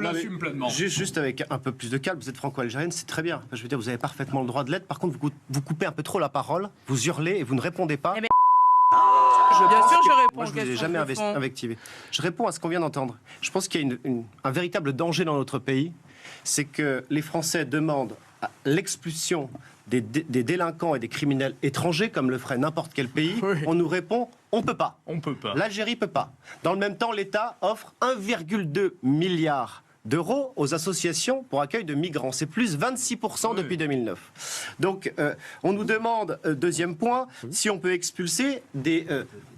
l'assume pleinement. Juste avec un peu plus de calme, vous êtes franco-algérienne, c'est très bien. Enfin, je veux dire, vous avez parfaitement le droit de l'être. Par contre, vous coupez un peu trop la parole, vous hurlez et vous ne répondez pas. Bien sûr, je réponds. Moi, je ne vous ai jamais invectivé. Je réponds à ce qu'on vient d'entendre. Je pense qu'il y a un véritable danger dans notre pays, c'est que les Français demandent l'expulsion des délinquants et des criminels étrangers, comme le ferait n'importe quel pays. Oui. On nous répond, on ne peut pas. On peut pas. L'Algérie ne peut pas. Dans le même temps, l'État offre 1,2 milliard d'euros aux associations pour accueil de migrants. C'est plus 26% depuis 2009. Donc, on nous demande, deuxième point, si on peut expulser des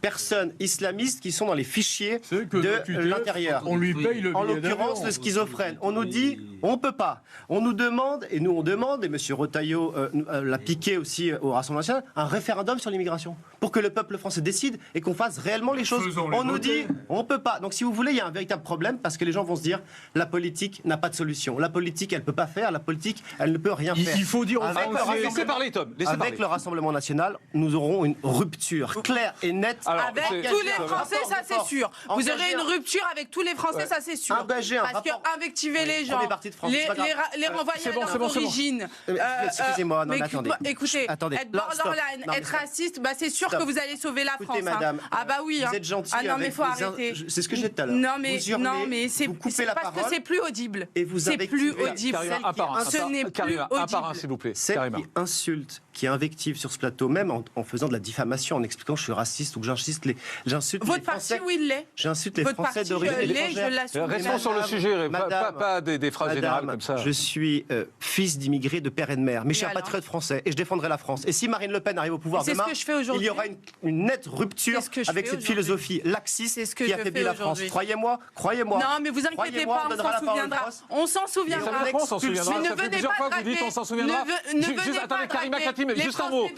personnes islamistes qui sont dans les fichiers de l'intérieur. On lui paye le billet. En l'occurrence, le schizophrène. On nous dit, on ne peut pas. On nous demande, et nous on demande, et M. Retailleau l'a piqué aussi au Rassemblement national, un référendum sur l'immigration, pour que le peuple français décide et qu'on fasse réellement les choses. On nous dit, on ne peut pas. Donc si vous voulez, il y a un véritable problème, parce que les gens vont se dire, la politique n'a pas de solution. La politique, elle ne peut pas faire. La politique, elle ne peut rien faire. Il faut dire aux Français... Laissez parler, Tom. Avec le Rassemblement national, nous aurons une rupture claire et nette. Alors, avec tous les Français, ça c'est sûr. Vous aurez une rupture avec tous les Français, ça c'est sûr. Parce qu'invectiver les gens, les renvoyer à leur origine... Excusez-moi, non, attendez. Écoutez, être borderline, être raciste, c'est sûr que vous allez sauver la France. Madame, ah bah oui. Vous êtes gentille. Ah non, mais il faut arrêter. C'est ce que j'ai dit tout à l'heure. Non, mais c'est parce que c'est plus audible. C'est plus audible. Ce n'est plus audible. Un par un, s'il vous plaît. Celle qui insulte, qui invective sur ce plateau, même en faisant de la diffamation, en expliquant que je suis raciste ou que j'insulte les Français. Oui, il l'est. J'insulte les Français d'origine étrangère. Restons sur le sujet, pas des phrases générales comme ça. Je suis fils d'immigrés de père et de mère, mais je suis un patriote français et je défendrai la France. Et si Marine Le Pen arrive au pouvoir demain, il y aura une nette rupture avec cette philosophie laxiste qui affaiblit la France. Croyez-moi. Non, mais vous inquiétez pas, on s'en souviendra. On s'en souviendra. Mais ne venez pas traquer. On s'en souviendra. Attendez, Karima Katim, juste un mot.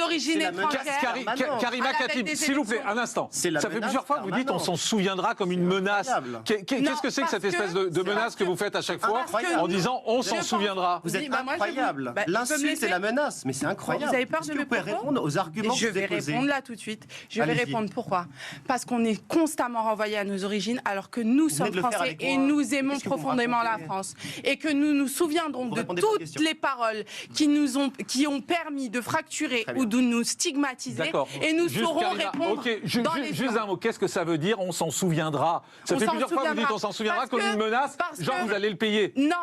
Karima Katim, s'il vous plaît, un instant. Ça fait plusieurs fois que vous dites on s'en souviendra comme une menace. Qu'est-ce que c'est que cette espèce de menace que vous faites à chaque fois en disant on s'en souviendra? Vous êtes incroyable. L'insulte et la menace, mais c'est incroyable. Vous avez peur de mes propos? Répondre aux arguments. Je vais répondre là tout de suite. Je vais répondre pourquoi. Parce qu'on est constamment renvoyé à nos origines alors que nous sommes français et nous aimons profondément la France. Et que nous nous souviendrons de toutes les paroles qui ont permis de fracturer ou de nous stigmatiser. Et nous saurons répondre. Juste un mot. Qu'est-ce que ça veut dire on s'en souviendra? Ça fait plusieurs fois que vous dites on s'en souviendra comme une menace. Genre vous allez le payer. Non.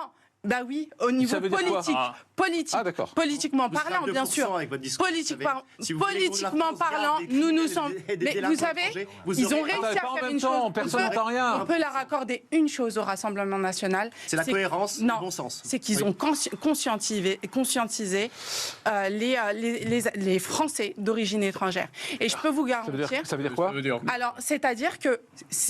Bah oui, au niveau politique. Politiquement parlant, bien sûr. Politiquement parlant, nous sommes... Mais vous savez, ils ont réussi à faire une chose. Personne n'entend rien. On peut leur accorder une chose au Rassemblement national. C'est la cohérence, le bon sens. C'est qu'ils ont conscientisé les Français d'origine étrangère. Et je peux vous garantir... Ça veut dire quoi? Alors, c'est-à-dire que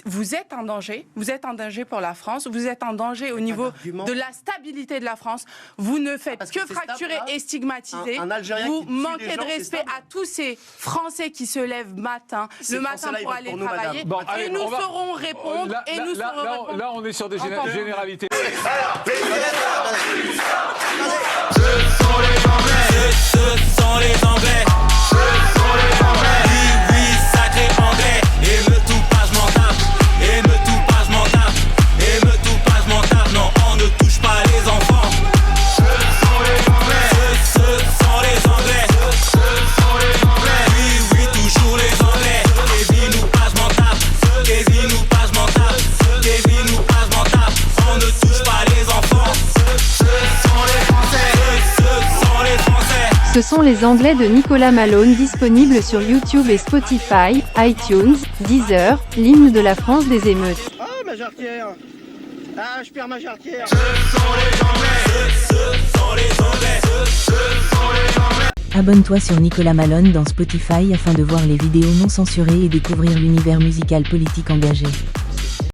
vous êtes en danger. Vous êtes en danger pour la France. Vous êtes en danger au niveau de la stabilité de la France. Vous ne faites que fracturer et stigmatiser. Vous manquez de respect à tous ces Français qui se lèvent le matin pour aller travailler. Et nous saurons répondre. Là, on est sur des généralités. Ce sont les Anglais. Ce sont les Anglais. Ce sont les Anglais. Oui, sacré anglais. Et me tout pas, je m'en tape. Et me tout pas, je m'en tape. Et me tout pas, je m'en tape. Non, on ne touche pas les enfants. Ce sont les Anglais. Ce sont les Anglais. Ce sont les Anglais. Oui, toujours les Anglais. Kevin ou pas, je m'en tape. Kevin ou pas, je m'en tape. Kevin ou pas, je m'en tape. On ne touche pas les enfants. Ce sont les Français. Ce sont les Français. Ce sont les Anglais de Nicolas Malone, disponibles sur YouTube et Spotify, iTunes, Deezer, l'hymne de la France des émeutes. Ah, ma jarretière. Ah, je perds ma jarretière. Ce sont les Anglais. Ce sont les Anglais. Ce sont les Anglais. Abonne-toi sur Nicolas Malone dans Spotify afin de voir les vidéos non censurées et découvrir l'univers musical politique engagé.